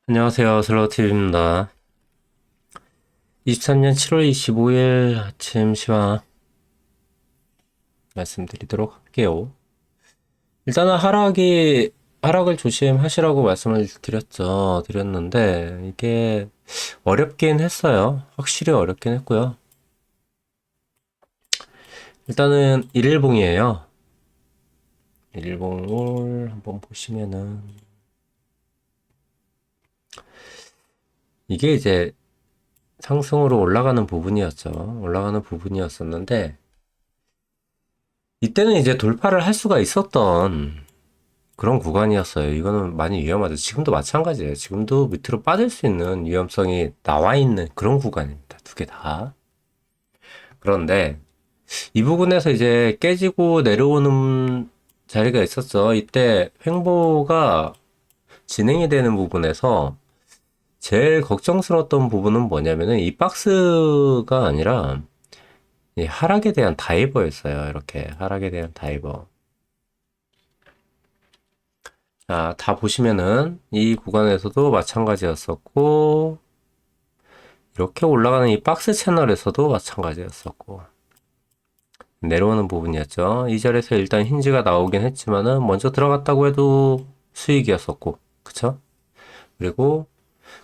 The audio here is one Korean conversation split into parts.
안녕하세요. 슬로우TV입니다. 23년 7월 25일 아침 시황 말씀드리도록 할게요. 일단은 하락을 조심하시라고 말씀을 드렸는데, 이게 어렵긴 했어요. 확실히 어렵긴 했고요. 일단은 일일봉이에요. 일일봉을 한번 보시면은, 이게 이제 상승으로 올라가는 부분이었죠. 올라가는 부분이었었는데, 이때는 이제 돌파를 할 수가 있었던 그런 구간이었어요. 이거는 많이 위험하죠. 지금도 마찬가지예요. 지금도 밑으로 빠질 수 있는 위험성이 나와 있는 그런 구간입니다. 두 개 다. 그런데 이 부분에서 이제 깨지고 내려오는 자리가 있었죠. 이때 횡보가 진행이 되는 부분에서 제일 걱정스러웠던 부분은 뭐냐면은 이 박스가 아니라 이 하락에 대한 다이버였어요. 이렇게 하락에 대한 다이버. 자, 다 보시면은 이 구간에서도 마찬가지였었고, 이렇게 올라가는 이 박스 채널에서도 마찬가지였었고, 내려오는 부분이었죠. 이 자리에서 일단 힌지가 나오긴 했지만은 먼저 들어갔다고 해도 수익이었었고, 그쵸? 그리고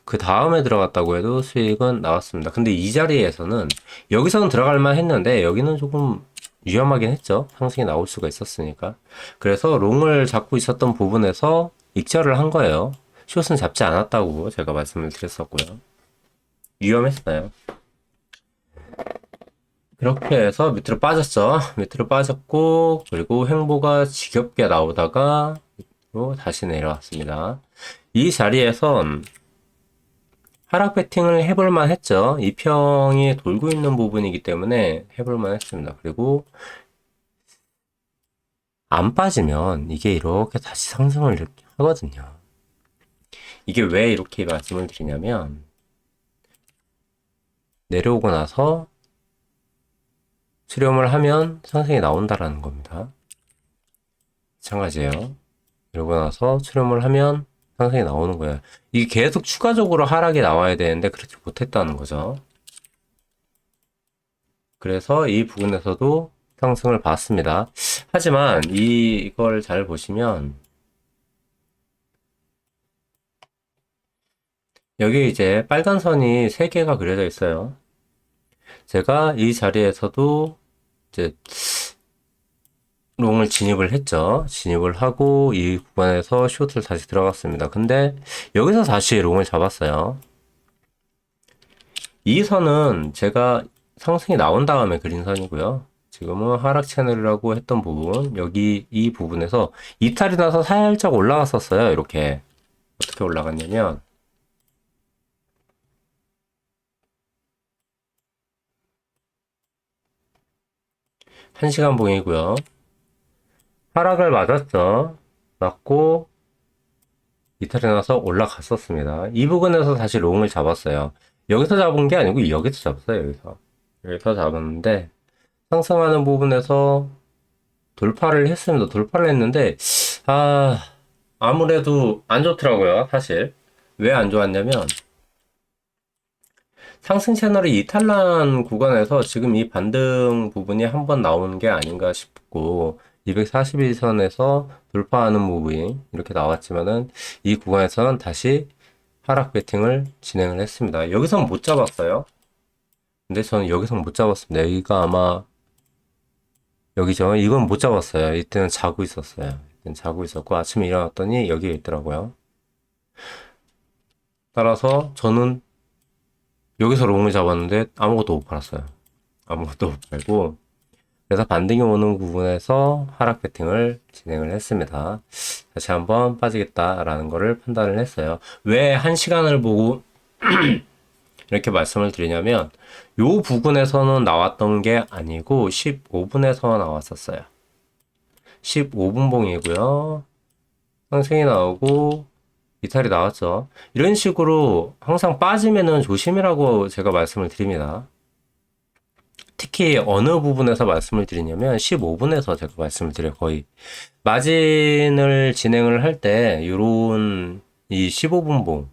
그 다음에 들어갔다고 해도 수익은 나왔습니다. 근데 이 자리에서는 여기서는 들어갈 만 했는데 여기는 조금 위험하긴 했죠. 상승이 나올 수가 있었으니까. 그래서 롱을 잡고 있었던 부분에서 익절을 한 거예요. 숏은 잡지 않았다고 제가 말씀을 드렸었고요. 위험했어요. 그렇게 해서 밑으로 빠졌죠. 밑으로 빠졌고, 그리고 횡보가 지겹게 나오다가 밑으로 다시 내려왔습니다. 이 자리에선 하락 배팅을 해볼만 했죠. 이평이 돌고 있는 부분이기 때문에 해볼만 했습니다. 그리고 안 빠지면 이게 이렇게 다시 상승을 이렇게 하거든요. 이게 왜 이렇게 말씀을 드리냐면, 내려오고 나서 수렴을 하면 상승이 나온다라는 겁니다. 마찬가지예요. 이러고 나서 수렴을 하면 상승이 나오는 거예요. 이게 계속 추가적으로 하락이 나와야 되는데 그렇지 못했다는 거죠. 그래서 이 부분에서도 상승을 봤습니다. 하지만 이걸 잘 보시면 여기 이제 빨간 선이 3개가 그려져 있어요. 제가 이 자리에서도 이제 롱을 진입을 했죠. 진입을 하고 이 구간에서 숏을 다시 들어갔습니다. 근데 여기서 다시 롱을 잡았어요. 이 선은 제가 상승이 나온 다음에 그린 선이고요. 지금은 하락 채널이라고 했던 부분, 여기 이 부분에서 이탈이 나서 살짝 올라갔었어요. 이렇게. 어떻게 올라갔냐면, 1시간 봉이고요. 하락을 맞았죠. 맞고 이탈이 나서 올라갔었습니다. 이 부분에서 다시 롱을 잡았어요. 여기서 잡은 게 아니고 여기서 잡았어요. 여기서 잡았는데 상승하는 부분에서 돌파를 했습니다. 돌파를 했는데 아 아무래도 안 좋더라고요. 사실 왜 안 좋았냐면 상승 채널이 이탈난 구간에서 지금 이 반등 부분이 한번 나오는 게 아닌가 싶고 241선에서 돌파하는 부분이 이렇게 나왔지만은 이 구간에서는 다시 하락 배팅을 진행을 했습니다. 여기선 못 잡았어요. 근데 저는 여기선 못 잡았습니다. 여기가 아마 여기죠. 이건 못 잡았어요. 이때는 자고 있었어요. 이때는 자고 있었고 아침에 일어났더니 여기에 있더라고요. 따라서 저는 여기서 롱을 잡았는데 아무것도 못 팔았어요. 아무것도 못 팔고 그래서 반등이 오는 부분에서 하락 배팅을 진행을 했습니다. 다시 한번 빠지겠다라는 거를 판단을 했어요. 왜 1시간을 보고 이렇게 말씀을 드리냐면 요 부분에서는 나왔던 게 아니고 15분에서 나왔었어요. 15분 봉이고요. 상승이 나오고 이탈이 나왔죠. 이런 식으로 항상 빠지면은 조심이라고 제가 말씀을 드립니다. 특히 어느 부분에서 말씀을 드리냐면 15분에서 제가 말씀을 드려요. 거의 마진을 진행을 할 때 요런 이 15분 봉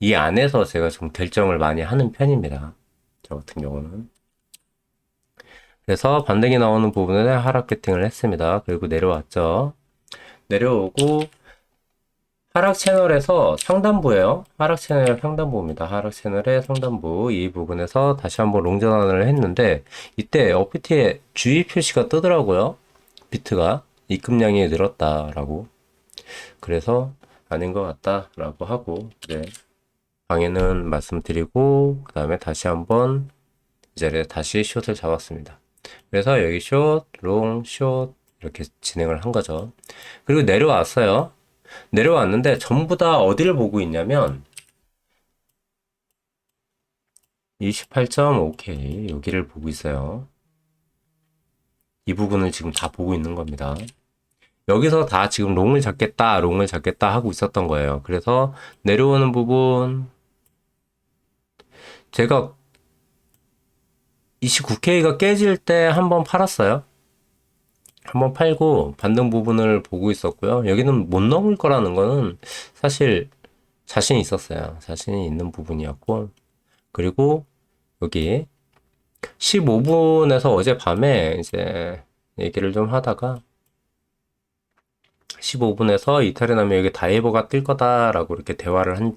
이 안에서 제가 좀 결정을 많이 하는 편입니다. 저 같은 경우는. 그래서 반등이 나오는 부분에 하락 베팅을 했습니다. 그리고 내려왔죠. 내려오고 하락 채널에서 상단부예요. 하락 채널 상단부입니다. 하락 채널의 상단부 이 부분에서 다시 한번 롱 전환을 했는데 이때 OPT에 주의 표시가 뜨더라고요. 비트가 입금량이 늘었다라고. 그래서 아닌 것 같다라고 하고 네. 방에는 말씀드리고 그 다음에 다시 한번 이 자리에 다시 숏을 잡았습니다. 그래서 여기 숏, 롱, 숏 이렇게 진행을 한 거죠. 그리고 내려왔어요. 내려왔는데 전부 다 어디를 보고 있냐면 28.5K 여기를 보고 있어요. 이 부분을 지금 다 보고 있는 겁니다. 여기서 다 지금 롱을 잡겠다 하고 있었던 거예요. 그래서 내려오는 부분 제가 29K가 깨질 때 한번 팔았어요. 한번 팔고 반등 부분을 보고 있었고요. 여기는 못 넘을 거라는 거는 사실 자신이 있었어요. 자신이 있는 부분이었고 그리고 여기 15분에서 어젯밤에 이제 얘기를 좀 하다가 15분에서 이탈이 나면 여기 다이버가 뜰 거다라고 이렇게 대화를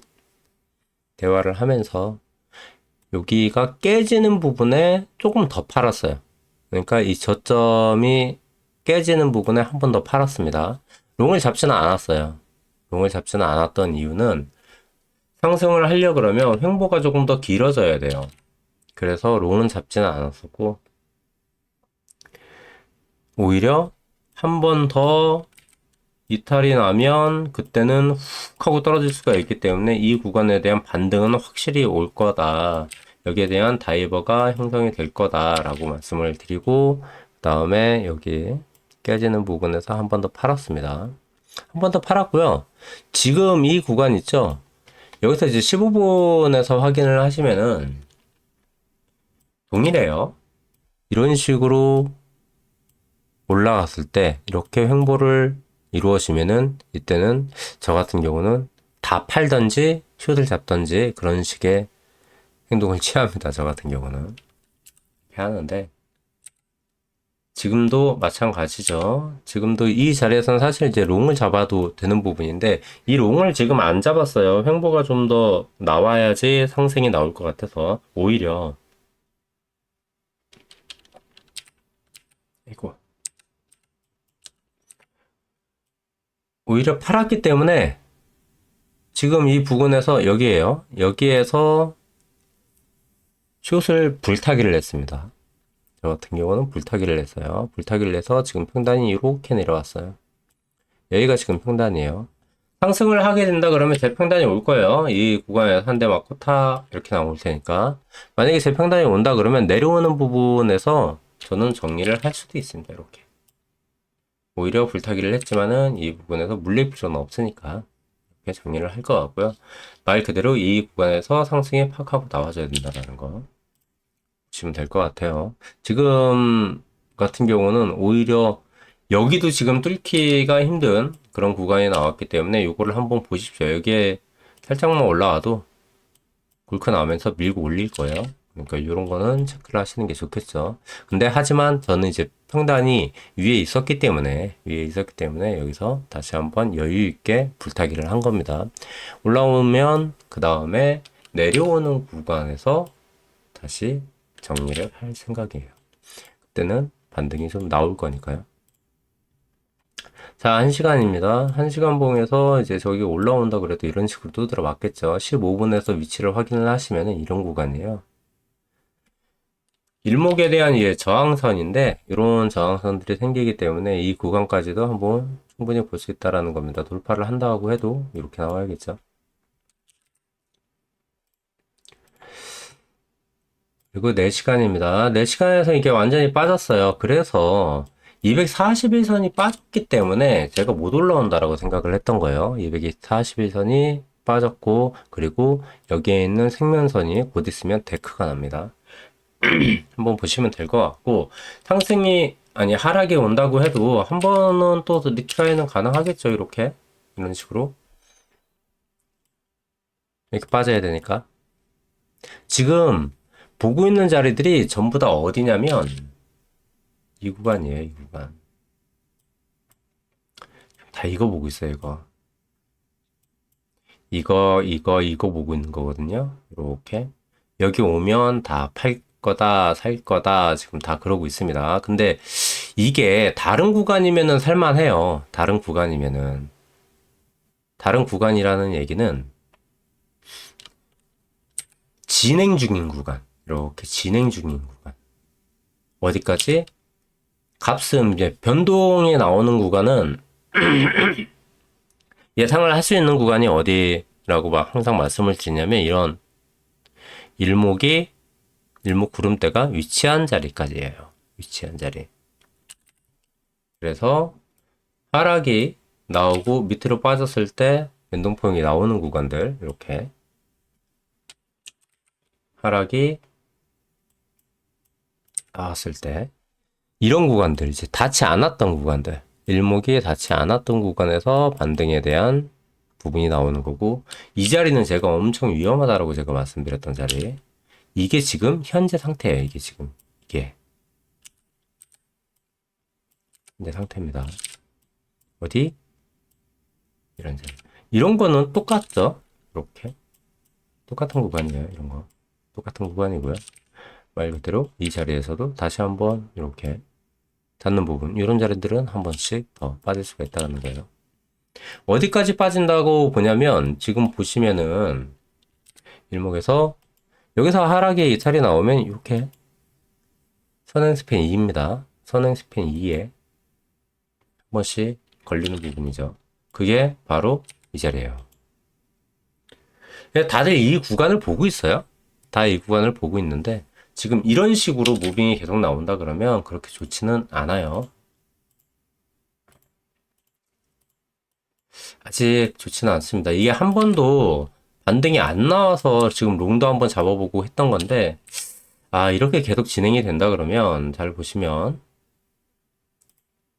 하면서 여기가 깨지는 부분에 조금 더 팔았어요. 그러니까 이 저점이 깨지는 부분에 한 번 더 팔았습니다. 롱을 잡지는 않았어요. 롱을 잡지는 않았던 이유는 상승을 하려 그러면 횡보가 조금 더 길어져야 돼요. 그래서 롱은 잡지는 않았었고 오히려 한 번 더 이탈이 나면 그때는 훅 하고 떨어질 수가 있기 때문에 이 구간에 대한 반등은 확실히 올 거다. 여기에 대한 다이버가 형성이 될 거다라고 말씀을 드리고 그 다음에 여기 깨지는 부분에서 한 번 더 팔았습니다. 한 번 더 팔았고요. 지금 이 구간 있죠? 여기서 이제 15분에서 확인을 하시면은 동일해요. 이런 식으로 올라갔을 때 이렇게 횡보를 이루어지면은 이때는 저 같은 경우는 다 팔던지 숏을 잡던지 그런 식의 행동을 취합니다. 저 같은 경우는 이렇게 하는데 지금도 마찬가지죠. 지금도 이 자리에서는 사실 이제 롱을 잡아도 되는 부분인데 이 롱을 지금 안 잡았어요. 횡보가 좀 더 나와야지 상승이 나올 것 같아서 오히려 이거 오히려 팔았기 때문에 지금 이 부분에서 여기에요. 여기에서 숏을 불타기를 했습니다. 저 같은 경우는 불타기를 했어요. 불타기를 해서 지금 평단이 이렇게 내려왔어요. 여기가 지금 평단이에요. 상승을 하게 된다 그러면 제 평단이 올 거예요. 이 구간에서 한 대 맞고 타 이렇게 나올 테니까 만약에 제 평단이 온다 그러면 내려오는 부분에서 저는 정리를 할 수도 있습니다. 이렇게 오히려 불타기를 했지만은 이 부분에서 물릴 필요는 없으니까 이렇게 정리를 할 것 같고요. 말 그대로 이 구간에서 상승이 팍 하고 나와줘야 된다는 거 보시면 될 것 같아요. 지금 같은 경우는 오히려 여기도 지금 뚫기가 힘든 그런 구간이 나왔기 때문에 이거를 한번 보십시오. 여기에 살짝만 올라와도 굴크 나오면서 밀고 올릴 거예요. 그러니까 이런 거는 체크를 하시는 게 좋겠죠. 근데 하지만 저는 이제 평단이 위에 있었기 때문에 여기서 다시 한번 여유 있게 불타기를 한 겁니다. 올라오면 그 다음에 내려오는 구간에서 다시 정리를 할 생각이에요. 그때는 반등이 좀 나올 거니까요. 자, 1시간입니다. 1시간 봉에서 이제 저기 올라온다 그래도 이런 식으로 두드려 맞겠죠. 15분에서 위치를 확인을 하시면 이런 구간이에요. 일목에 대한 저항선인데 이런 저항선들이 생기기 때문에 이 구간까지도 한번 충분히 볼 수 있다라는 겁니다. 돌파를 한다고 해도 이렇게 나와야겠죠. 그리고 4시간입니다. 4시간에서 이게 완전히 빠졌어요. 그래서 241선이 빠졌기 때문에 제가 못 올라온다라고 생각을 했던 거예요. 241선이 빠졌고 그리고 여기에 있는 생명선이 곧 있으면 데크가 납니다. 한번 보시면 될 것 같고 상승이 아니 하락이 온다고 해도 한 번은 또 리트라이는 가능하겠죠. 이렇게 이런 식으로 이렇게 빠져야 되니까. 지금 보고 있는 자리들이 전부 다 어디냐면 이 구간이에요, 이 구간. 다 이거 보고 있어요, 이거. 이거 보고 있는 거거든요. 이렇게. 여기 오면 다 팔 거다, 살 거다, 지금 다 그러고 있습니다. 근데 이게 다른 구간이면은 살만해요. 다른 구간이면은. 다른 구간이라는 얘기는 진행 중인 구간. 이렇게 진행 중인 구간. 어디까지? 값은 이제 변동이 나오는 구간은 예상을 할 수 있는 구간이 어디라고 막 항상 말씀을 드리냐면 이런 일목이 일목 구름대가 위치한 자리까지예요. 위치한 자리. 그래서 하락이 나오고 밑으로 빠졌을 때 변동폭이 나오는 구간들 이렇게 하락이 나왔을 때 이런 구간들 이제 닿지 않았던 구간들 일목이 닿지 않았던 구간에서 반등에 대한 부분이 나오는 거고 이 자리는 제가 엄청 위험하다라고 제가 말씀드렸던 자리 이게 지금 현재 상태예요. 이게 지금 이게 현재 상태입니다. 어디? 이런 자리 이런 거는 똑같죠? 이렇게 똑같은 구간이에요. 이런 거 똑같은 구간이고요. 말 그대로 이 자리에서도 다시 한번 이렇게 닿는 부분 이런 자리들은 한 번씩 더 빠질 수가 있다는 거예요. 어디까지 빠진다고 보냐면 지금 보시면은 일목에서 여기서 하락의 이탈이 나오면 이렇게 선행스팬 2입니다. 선행스팬 2에 한 번씩 걸리는 부분이죠. 그게 바로 이 자리예요. 다들 이 구간을 보고 있어요. 다 이 구간을 보고 있는데 지금 이런 식으로 무빙이 계속 나온다 그러면 그렇게 좋지는 않아요. 아직 좋지는 않습니다. 이게 한 번도 반등이 안 나와서 지금 롱도 한번 잡아보고 했던 건데 이렇게 계속 진행이 된다 그러면 잘 보시면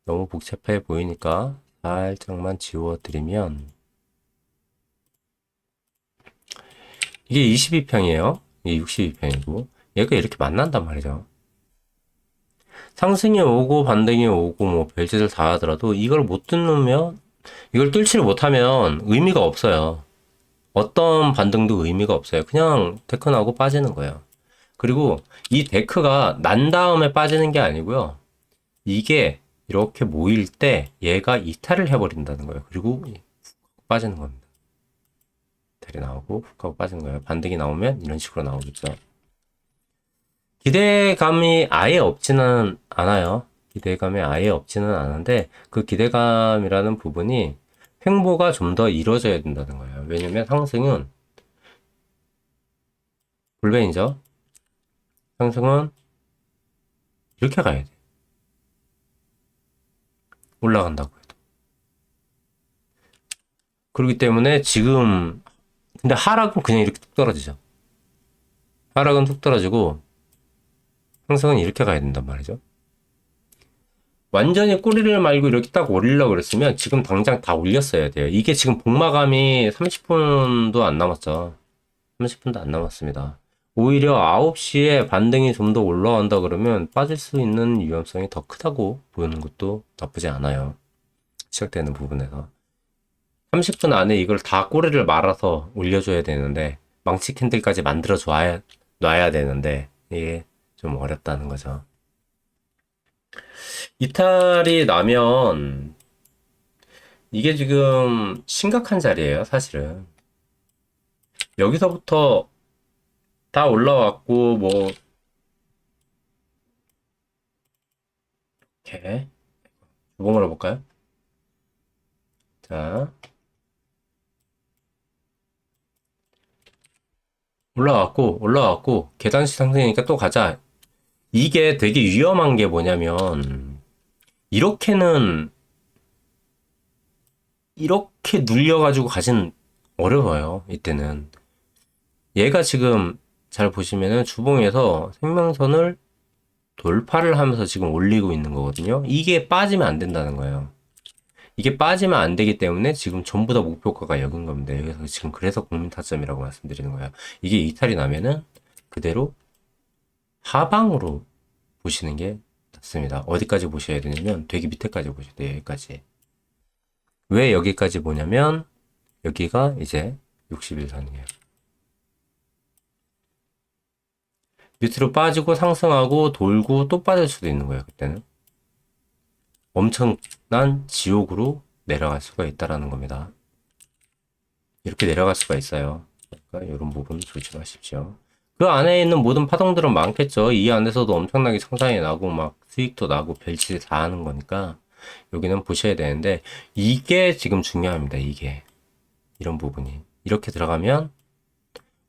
너무 복잡해 보이니까 살짝만 지워드리면 이게 22평이에요. 이게 62평이고 얘가 이렇게 만난단 말이죠. 상승이 오고 반등이 오고 뭐 별짓을 다 하더라도 이걸 못 뚫으면 이걸 뚫지를 못하면 의미가 없어요. 어떤 반등도 의미가 없어요. 그냥 데크 나오고 빠지는 거예요. 그리고 이 데크가 난 다음에 빠지는 게 아니고요. 이게 이렇게 모일 때 얘가 이탈을 해버린다는 거예요. 그리고 빠지는 겁니다. 이탈이 나오고 훅 하고 빠지는 거예요. 반등이 나오면 이런 식으로 나오겠죠. 기대감이 아예 없지는 않아요. 기대감이 아예 없지는 않은데 그 기대감이라는 부분이 횡보가 좀 더 이루어져야 된다는 거예요. 왜냐면 상승은 불변이죠. 상승은 이렇게 가야 돼. 올라간다고 해도. 그렇기 때문에 지금 근데 하락은 그냥 이렇게 뚝 떨어지죠. 하락은 뚝 떨어지고 상승은 이렇게 가야 된단 말이죠. 완전히 꼬리를 말고 이렇게 딱 올리려고 그랬으면 지금 당장 다 올렸어야 돼요. 이게 지금 복마감이 30분도 안 남았죠. 30분도 안 남았습니다. 오히려 9시에 반등이 좀 더 올라간다 그러면 빠질 수 있는 위험성이 더 크다고 보는 것도 나쁘지 않아요. 시작되는 부분에서. 30분 안에 이걸 다 꼬리를 말아서 올려줘야 되는데, 망치 캔들까지 만들어 놔야 되는데, 이게 좀 어렵다는 거죠. 이탈이 나면, 이게 지금 심각한 자리예요, 사실은. 여기서부터 다 올라왔고, 뭐, 이렇게. 주봉을 해볼까요? 자, 올라왔고, 계단식 상승이니까 또 가자. 이게 되게 위험한 게 뭐냐면, 이렇게는, 이렇게 눌려가지고 가진 어려워요, 이때는. 얘가 지금 잘 보시면은 주봉에서 생명선을 돌파를 하면서 지금 올리고 있는 거거든요. 이게 빠지면 안 된다는 거예요. 이게 빠지면 안 되기 때문에 지금 전부 다 목표가가 여긴 겁니다. 여기서 지금 그래서 국민 타점이라고 말씀드리는 거예요. 이게 이탈이 나면은 그대로 하방으로 보시는 게 낫습니다. 어디까지 보셔야 되냐면 되게 밑에까지 보셔야 돼요. 여기까지. 왜 여기까지 보냐면 여기가 이제 60일선이에요. 밑으로 빠지고 상승하고 돌고 또 빠질 수도 있는 거예요. 그때는 엄청난 지옥으로 내려갈 수가 있다라는 겁니다. 이렇게 내려갈 수가 있어요. 그러니까 이런 부분 조심하십시오. 그 안에 있는 모든 파동들은 많겠죠. 이 안에서도 엄청나게 성장이 나고 막 수익도 나고 별짓이 다 하는 거니까 여기는 보셔야 되는데 이게 지금 중요합니다. 이게 이런 부분이 이렇게 들어가면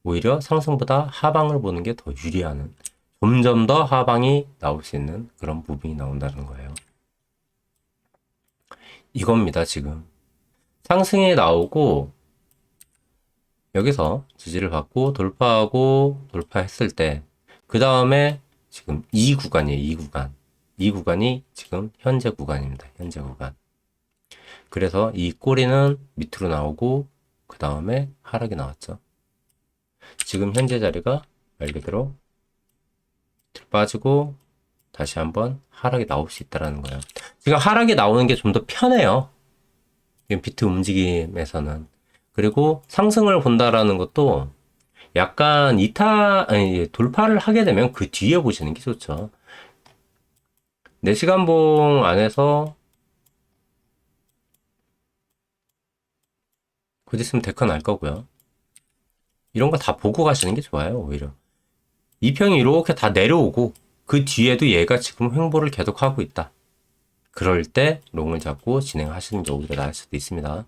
오히려 상승보다 하방을 보는 게 더 유리하는, 점점 더 하방이 나올 수 있는 그런 부분이 나온다는 거예요. 이겁니다. 지금 상승이 나오고 여기서 지지를 받고 돌파하고 돌파했을 때 그 다음에 지금 이 구간이에요. 이 구간이 지금 현재 구간입니다. 현재 구간. 그래서 이 꼬리는 밑으로 나오고 그 다음에 하락이 나왔죠. 지금 현재 자리가 말 그대로 빠지고 다시 한번 하락이 나올 수 있다는 거예요. 지금 하락이 나오는 게 좀 더 편해요. 지금 비트 움직임에서는. 그리고 상승을 본다라는 것도 약간 돌파를 하게 되면 그 뒤에 보시는 게 좋죠. 4시간봉 안에서 곧 있으면 데카 날 거고요. 이런 거 다 보고 가시는 게 좋아요, 오히려. 이평이 이렇게 다 내려오고 그 뒤에도 얘가 지금 횡보를 계속 하고 있다. 그럴 때 롱을 잡고 진행하시는 게 오히려 나을 수도 있습니다.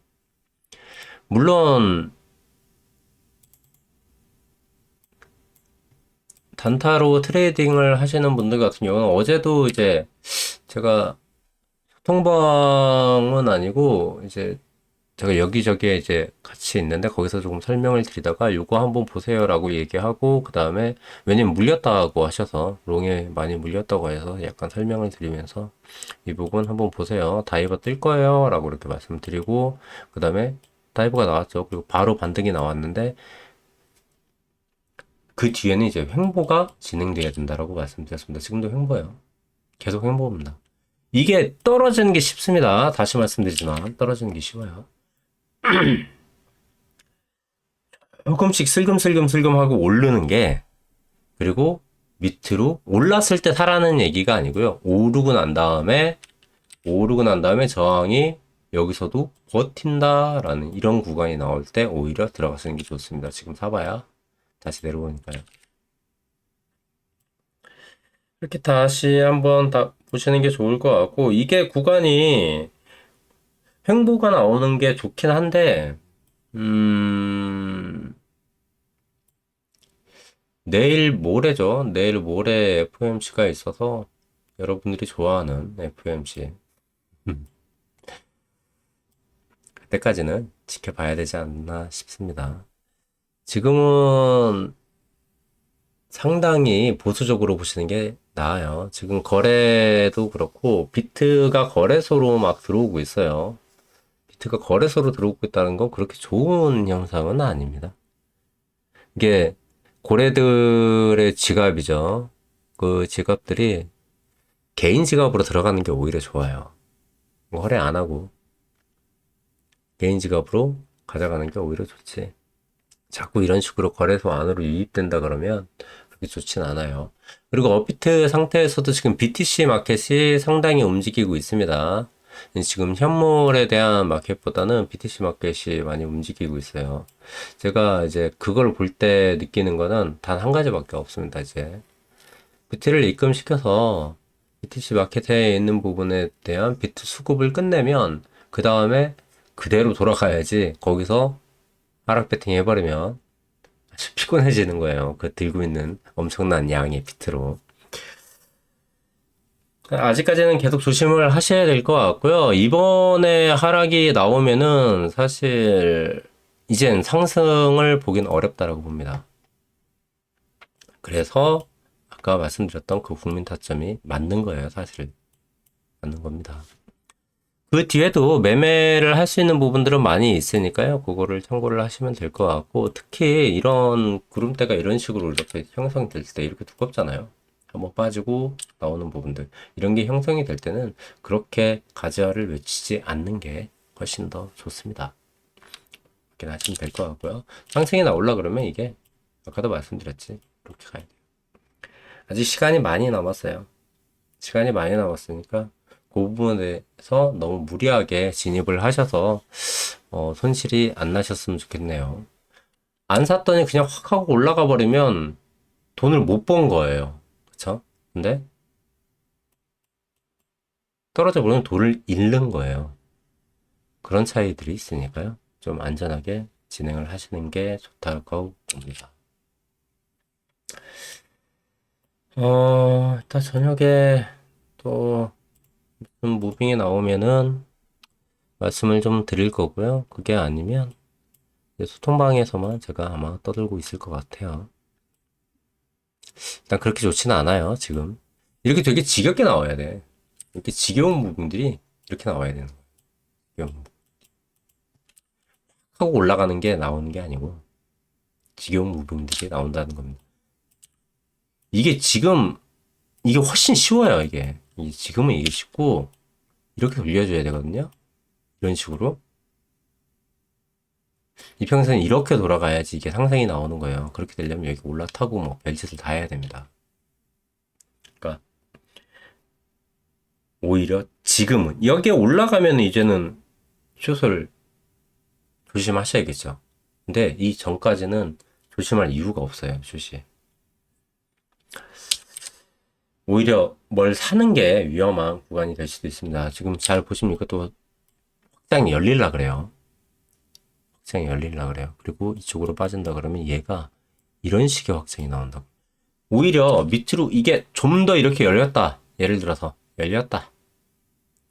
물론 단타로 트레이딩을 하시는 분들 같은 경우는 어제도 이제 제가 통방은 아니고 이제 제가 여기저기에 이제 같이 있는데 거기서 조금 설명을 드리다가 이거 한번 보세요라고 얘기하고 그 다음에 왜냐면 물렸다고 하셔서 롱에 많이 물렸다고 해서 약간 설명을 드리면서 이 부분 한번 보세요. 다이버 뜰 거예요 라고 이렇게 말씀드리고 그 다음에 다이버가 나왔죠. 그리고 바로 반등이 나왔는데 그 뒤에는 이제 횡보가 진행돼야 된다라고 말씀드렸습니다. 지금도 횡보예요. 계속 횡보입니다. 이게 떨어지는 게 쉽습니다. 다시 말씀드리지만 떨어지는 게 쉬워요. 조금씩 슬금슬금 하고 오르는 게 그리고 밑으로 올랐을 때 사라는 얘기가 아니고요. 오르고 난 다음에 저항이 여기서도 버틴다라는 이런 구간이 나올 때 오히려 들어가시는 게 좋습니다. 지금 사봐야 다시 내려오니까요. 이렇게 다시 한번 다 보시는 게 좋을 것 같고 이게 구간이 횡보가 나오는 게 좋긴 한데 내일 모레죠. 내일 모레 FOMC가 있어서 여러분들이 좋아하는 FOMC 그때까지는 지켜봐야 되지 않나 싶습니다. 지금은 상당히 보수적으로 보시는 게 나아요. 지금 거래도 그렇고 비트가 거래소로 막 들어오고 있어요. 비트가 거래소로 들어오고 있다는 건 그렇게 좋은 현상은 아닙니다. 이게 고래들의 지갑이죠. 그 지갑들이 개인 지갑으로 들어가는 게 오히려 좋아요. 거래 안 하고 개인 지갑으로 가져가는 게 오히려 좋지. 자꾸 이런 식으로 거래소 안으로 유입된다 그러면 그렇게 좋진 않아요. 그리고 업비트 상태에서도 지금 BTC 마켓이 상당히 움직이고 있습니다. 지금 현물에 대한 마켓보다는 BTC 마켓이 많이 움직이고 있어요. 제가 이제 그걸 볼 때 느끼는 거는 단 한 가지밖에 없습니다. 이제 비트를 입금시켜서 BTC 마켓에 있는 부분에 대한 비트 수급을 끝내면 그 다음에 그대로 돌아가야지 거기서 하락 배팅 해버리면 아주 피곤해지는 거예요. 그 들고 있는 엄청난 양의 비트로. 아직까지는 계속 조심을 하셔야 될 것 같고요. 이번에 하락이 나오면은 사실 이젠 상승을 보긴 어렵다라고 봅니다. 그래서 아까 말씀드렸던 그 국민 타점이 맞는 거예요. 사실 맞는 겁니다. 그 뒤에도 매매를 할 수 있는 부분들은 많이 있으니까요. 그거를 참고를 하시면 될 것 같고, 특히 이런 구름대가 이런 식으로 이렇게 형성될 때 이렇게 두껍잖아요. 한번 빠지고 나오는 부분들. 이런 게 형성이 될 때는 그렇게 가지화를 외치지 않는 게 훨씬 더 좋습니다. 이렇게 하시면 될 것 같고요. 상승이 나올라 그러면 이게 아까도 말씀드렸지. 이렇게 가야 돼요. 아직 시간이 많이 남았어요. 시간이 많이 남았으니까 그 부분에 대해서 너무 무리하게 진입을 하셔서 손실이 안 나셨으면 좋겠네요. 안 샀더니 그냥 확 하고 올라가 버리면 돈을 못 번 거예요. 그쵸? 근데 떨어져 버리면 돈을 잃는 거예요. 그런 차이들이 있으니까요. 좀 안전하게 진행을 하시는 게 좋다고 봅니다. 일단 저녁에 또 무슨 무빙이 나오면은 말씀을 좀 드릴 거고요. 그게 아니면 소통방에서만 제가 아마 떠들고 있을 것 같아요. 일단 그렇게 좋지는 않아요, 지금. 이렇게 되게 지겹게 나와야 돼. 이렇게 지겨운 부분들이 이렇게 나와야 되는 거예요. 하고 올라가는 게 나오는 게 아니고, 지겨운 부분들이 나온다는 겁니다. 이게 지금, 이게 훨씬 쉬워요, 이게. 지금은 이게 쉽고, 이렇게 돌려줘야 되거든요. 이런 식으로. 이평선이 이렇게 돌아가야지 이게 상승이 나오는 거예요. 그렇게 되려면 여기 올라타고 뭐 별짓을 다 해야 됩니다. 그러니까 오히려 지금은 여기에 올라가면 이제는 숏을 조심하셔야겠죠. 근데 이 전까지는 조심할 이유가 없어요, 숏이. 오히려 뭘 사는 게 위험한 구간이 될 수도 있습니다. 지금 잘 보시면 이것도 확장이 열릴라 그래요. 확장이 열릴라 그래요. 그리고 이쪽으로 빠진다 그러면 얘가 이런 식의 확장이 나온다고. 오히려 밑으로 이게 좀 더 이렇게 열렸다. 예를 들어서 열렸다.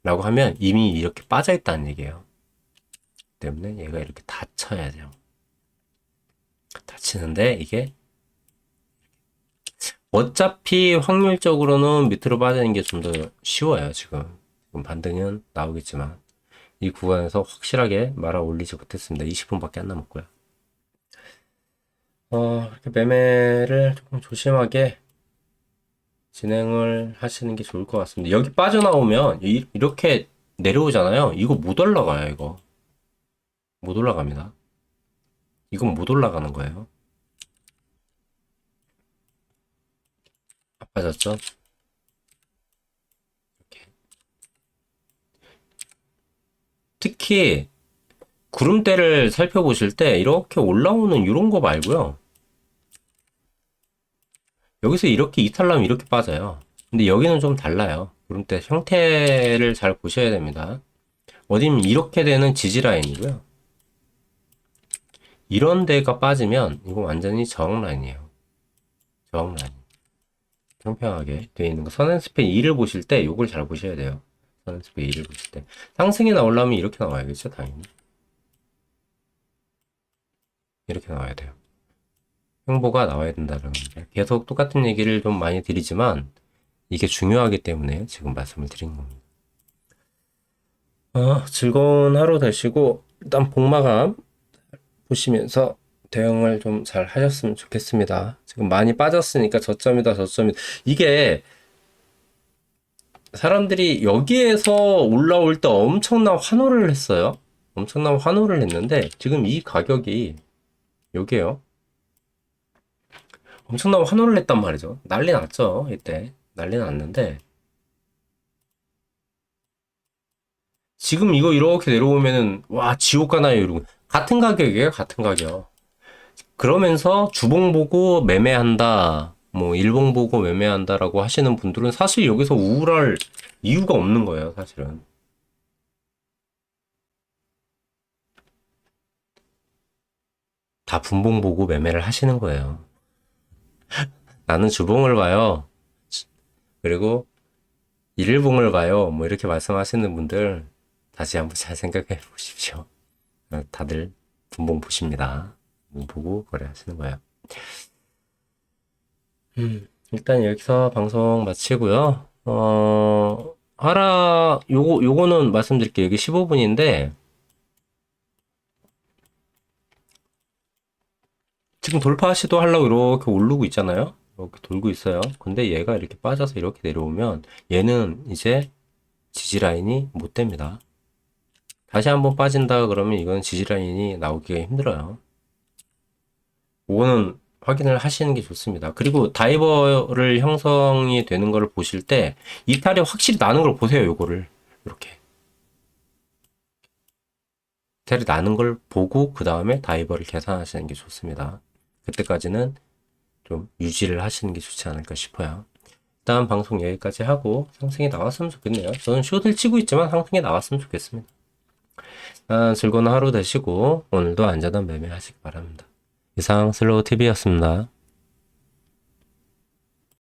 라고 하면 이미 이렇게 빠져 있다는 얘기예요. 때문에 얘가 이렇게 닫혀야 돼요. 닫히는데 이게 어차피 확률적으로는 밑으로 빠지는 게 좀 더 쉬워요. 지금 반등은 나오겠지만 이 구간에서 확실하게 말아 올리지 못했습니다. 20분밖에 안 남았고요. 이렇게 매매를 조금 조심하게 진행을 하시는 게 좋을 것 같습니다. 여기 빠져나오면 이렇게 내려오잖아요. 이거 못 올라가요. 이거 못 올라갑니다. 이건 못 올라가는 거예요. 아파졌죠? 이렇게. 특히 구름대를 살펴보실 때 이렇게 올라오는 이런 거 말고요. 여기서 이렇게 이탈하면 이렇게 빠져요. 근데 여기는 좀 달라요. 구름대 형태를 잘 보셔야 됩니다. 어디면 이렇게 되는 지지라인이고요. 이런 데가 빠지면 이거 완전히 저항라인이에요. 저항라인. 평평하게 되어 있는 거. 선앤스페인 2를 보실 때 이걸 잘 보셔야 돼요. 선앤스페인 2를 보실 때. 상승이 나오려면 이렇게 나와야겠죠, 당연히. 이렇게 나와야 돼요. 횡보가 나와야 된다는 겁니다. 계속 똑같은 얘기를 좀 많이 드리지만 이게 중요하기 때문에 지금 말씀을 드린 겁니다. 즐거운 하루 되시고 일단 복마감 보시면서 대응을 좀 잘 하셨으면 좋겠습니다. 지금 많이 빠졌으니까 저점이다 저점이다. 이게 사람들이 여기에서 올라올 때 엄청난 환호를 했어요. 엄청난 환호를 했는데 지금 이 가격이 여기에요. 엄청난 환호를 했단 말이죠. 난리 났죠. 이때 난리 났는데 지금 이거 이렇게 내려오면은 와 지옥 가나요 이러고 같은 가격이에요. 같은 가격. 그러면서 주봉 보고 매매한다. 뭐 일봉 보고 매매한다라고 하시는 분들은 사실 여기서 우울할 이유가 없는 거예요. 사실은. 다 분봉 보고 매매를 하시는 거예요. 나는 주봉을 봐요. 그리고 일봉을 봐요. 뭐 이렇게 말씀하시는 분들 다시 한번 잘 생각해 보십시오. 다들 분봉 보십니다. 뭐 보고 거래하시는 거예요. 일단 여기서 방송 마치고요. 요거는 말씀드릴게요. 이게 15분인데, 지금 돌파 시도 하려고 이렇게 오르고 있잖아요? 이렇게 돌고 있어요. 근데 얘가 이렇게 빠져서 이렇게 내려오면, 얘는 이제 지지라인이 못 됩니다. 다시 한번 빠진다 그러면 이건 지지라인이 나오기가 힘들어요. 그거는 확인을 하시는 게 좋습니다. 그리고 다이버를 형성이 되는 걸 보실 때 이탈이 확실히 나는 걸 보세요. 요거를 이렇게 이탈이 나는 걸 보고 그 다음에 다이버를 계산하시는 게 좋습니다. 그때까지는 좀 유지를 하시는 게 좋지 않을까 싶어요. 일단 방송 여기까지 하고 상승이 나왔으면 좋겠네요. 저는 숏을 치고 있지만 상승이 나왔으면 좋겠습니다. 즐거운 하루 되시고 오늘도 안전한 매매하시기 바랍니다. 이상 슬로우 TV였습니다.